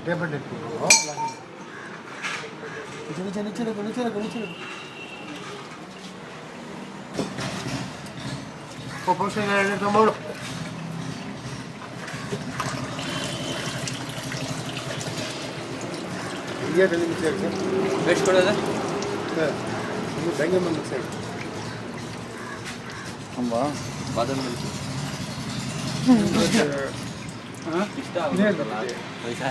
paper ಇಟ್ಬಿಟ್ಟು ಪೋಷಣೆ ತೊಂಬರು ಎಷ್ಟು ಕೊಡೋದು ಬೆಂಗೆ ಮಿಕ್ಸ್ ಆಗಿ ಅಲ್ವಾ ಬಾದಾಮಿ ಮಿಲ್ಕ್ ಇಷ್ಟ ಆಗುತ್ತಲ್ಲ ಪೈಸಾ